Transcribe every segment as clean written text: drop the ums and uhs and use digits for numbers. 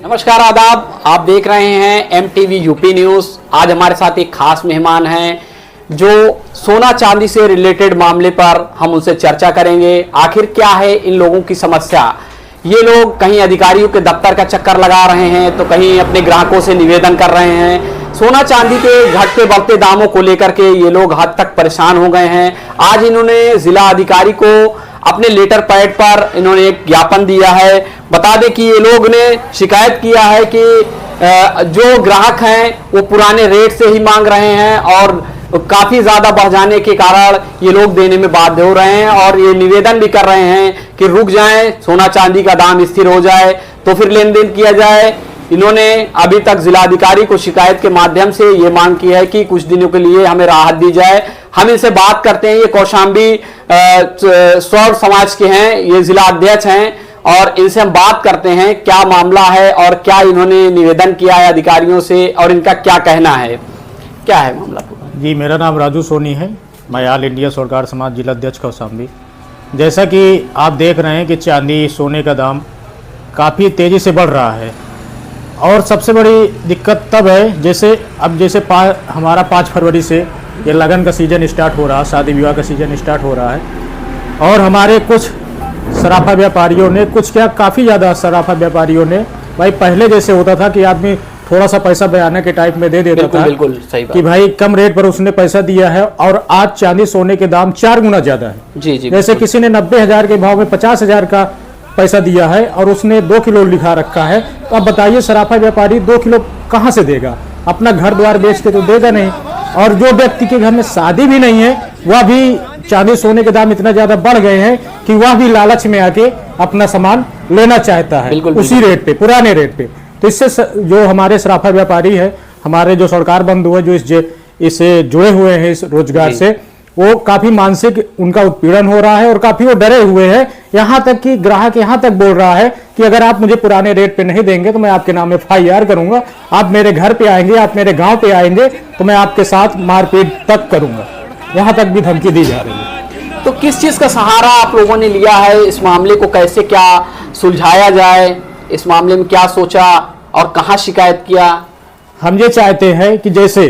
नमस्कार आदाब, आप देख रहे हैं MTV यूपी न्यूज। आज हमारे साथ एक खास मेहमान हैं जो सोना चांदी से रिलेटेड मामले पर हम उनसे चर्चा करेंगे। आखिर क्या है इन लोगों की समस्या। ये लोग कहीं अधिकारियों के दफ्तर का चक्कर लगा रहे हैं तो कहीं अपने ग्राहकों से निवेदन कर रहे हैं। सोना चांदी के घटते बढ़ते दामों को लेकर के ये लोग हद तक परेशान हो गए हैं। आज इन्होंने जिला अधिकारी को अपने लेटर पैड पर इन्होंने एक ज्ञापन दिया है। बता दें कि ये लोग ने शिकायत किया है कि जो ग्राहक हैं वो पुराने रेट से ही मांग रहे हैं और काफी ज्यादा बढ़ जाने के कारण ये लोग देने में बाध्य हो रहे हैं और ये निवेदन भी कर रहे हैं कि रुक जाएं, सोना चांदी का दाम स्थिर हो जाए तो फिर लेन देन किया जाए। इन्होंने अभी तक जिलाधिकारी को शिकायत के माध्यम से ये मांग की है कि कुछ दिनों के लिए हमें राहत दी जाए। हम इनसे बात करते हैं। ये कौशाम्बी सौर समाज के हैं, ये जिला अध्यक्ष हैं और इनसे हम बात करते हैं क्या मामला है और क्या इन्होंने निवेदन किया है अधिकारियों से और इनका क्या कहना है। क्या है मामला पूरा? जी, मेरा नाम राजू सोनी है। मैं ऑल इंडिया सौरकार समाज जिला अध्यक्ष कौशाम्बी। जैसा कि आप देख रहे हैं कि चांदी सोने का दाम काफ़ी तेज़ी से बढ़ रहा है और सबसे बड़ी दिक्कत तब है जैसे हमारा 5 फरवरी से ये लगन का सीज़न स्टार्ट हो रहा है, शादी विवाह का सीज़न स्टार्ट हो रहा है और हमारे कुछ सराफा व्यापारियों ने काफ़ी ज़्यादा सराफा व्यापारियों ने भाई पहले जैसे होता था कि आदमी थोड़ा सा पैसा बयाने के टाइप में दे देता था। बिल्कुल सही बात। कि भाई कम रेट पर उसने पैसा दिया है और आज चांदी सोने के दाम 4 गुना ज़्यादा है। जी, जैसे किसी ने 90,000 के भाव में 50,000 का पैसा दिया है और उसने 2 किलो लिखा रखा है, तो अब बताइए सराफा व्यापारी 2 किलो कहाँ से देगा? अपना घर द्वार बेच के तो देगा नहीं। और जो व्यक्ति के घर में शादी भी नहीं है वह भी चांदी सोने के दाम इतना ज्यादा बढ़ गए हैं कि वह भी लालच में आके अपना सामान लेना चाहता है उसी रेट पे, पुराने रेट पे। तो इससे जो हमारे सराफा व्यापारी है, हमारे जो सरकार बंधु है, जो इससे जुड़े हुए हैं इस रोजगार से, वो काफी मानसिक उनका उत्पीड़न हो रहा है और काफी वो डरे हुए हैं। यहाँ तक कि ग्राहक यहाँ तक बोल रहा है कि अगर आप मुझे पुराने रेट पे नहीं देंगे तो मैं आपके नाम FIR करूंगा। आप मेरे घर पे आएंगे, आप मेरे गांव पे आएंगे तो मैं आपके साथ मारपीट तक करूंगा। यहाँ तक भी धमकी दी जा रही है। तो किस चीज का सहारा आप लोगों ने लिया है? इस मामले को कैसे क्या सुलझाया जाए? इस मामले में क्या सोचा और कहाँ शिकायत किया? हम ये चाहते हैं कि जैसे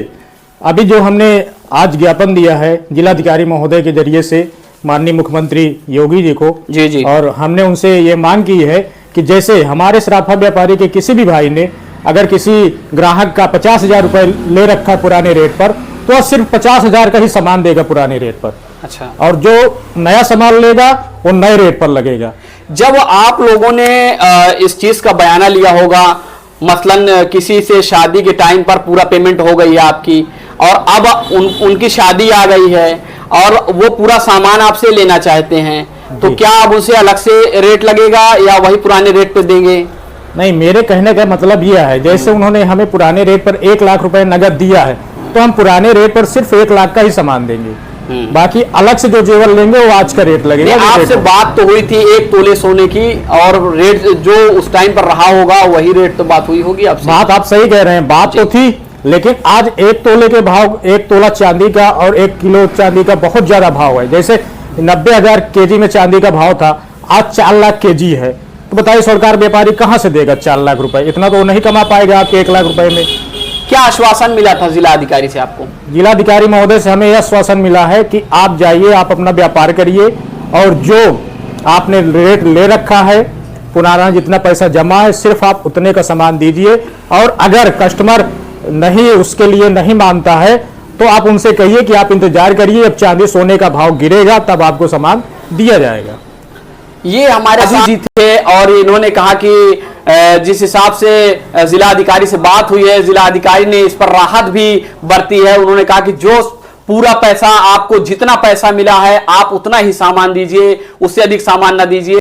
अभी जो हमने आज ज्ञापन दिया है जिलाधिकारी महोदय के जरिए से माननीय मुख्यमंत्री योगी जी को, जी, और हमने उनसे ये मांग की है कि जैसे हमारे सराफा व्यापारी के किसी भी भाई ने अगर किसी ग्राहक का 50,000 रुपये ले रखा पुराने रेट पर तो सिर्फ 50,000 का ही सामान देगा पुराने रेट पर। अच्छा। और जो नया सामान लेगा वो नए रेट पर लगेगा। जब आप लोगों ने इस चीज का बयाना लिया होगा, मसलन किसी से शादी के टाइम पर पूरा पेमेंट हो गई है आपकी और अब उनकी शादी आ गई है और वो पूरा सामान आपसे लेना चाहते हैं, तो क्या अब उनसे अलग से रेट लगेगा या वही पुराने रेट पे देंगे? नहीं, मेरे कहने का मतलब यह है जैसे उन्होंने हमें पुराने रेट पर 1 लाख रुपए नगद दिया है तो हम पुराने रेट पर सिर्फ 1 लाख का ही सामान देंगे। बाकी अलग से जो जेवर लेंगे वो आज का रेट लगेगा। आपसे बात तो हुई थी 1 तोले सोने की और रेट जो उस टाइम पर रहा होगा वही रेट तो बात हुई होगी आपसे। बात आप सही कह रहे हैं, बात तो थी, लेकिन आज 1 तोले के भाव, 1 तोला चांदी का और 1 किलो चांदी का बहुत ज्यादा भाव है। जैसे 90,000 केजी में चांदी का भाव था, आज 4 लाख केजी है। तो बताइए सरकार व्यापारी कहाँ से देगा 4 लाख रुपए? इतना तो नहीं कमा पाएगा आपके 1 लाख रुपए में। क्या आश्वासन मिला था जिला अधिकारी से आपको? जिलाधिकारी महोदय से हमें यह आश्वासन मिला है कि आप जाइए, आप अपना व्यापार करिए और जो आपने रेट ले रखा है, पुराना जितना पैसा जमा है, सिर्फ आप उतने का सामान दीजिए और अगर कस्टमर नहीं उसके लिए नहीं मानता है तो आप उनसे कहिए कि आप इंतजार करिए, अब चांदी सोने का भाव गिरेगा तब आपको सामान दिया जाएगा। ये हमारे जी थे और इन्होंने कहा कि जिस हिसाब से जिला अधिकारी से बात हुई है, जिला अधिकारी ने इस पर राहत भी बरती है। उन्होंने कहा कि जो पूरा पैसा आपको जितना पैसा मिला है आप उतना ही सामान दीजिए, उससे अधिक सामान ना दीजिए।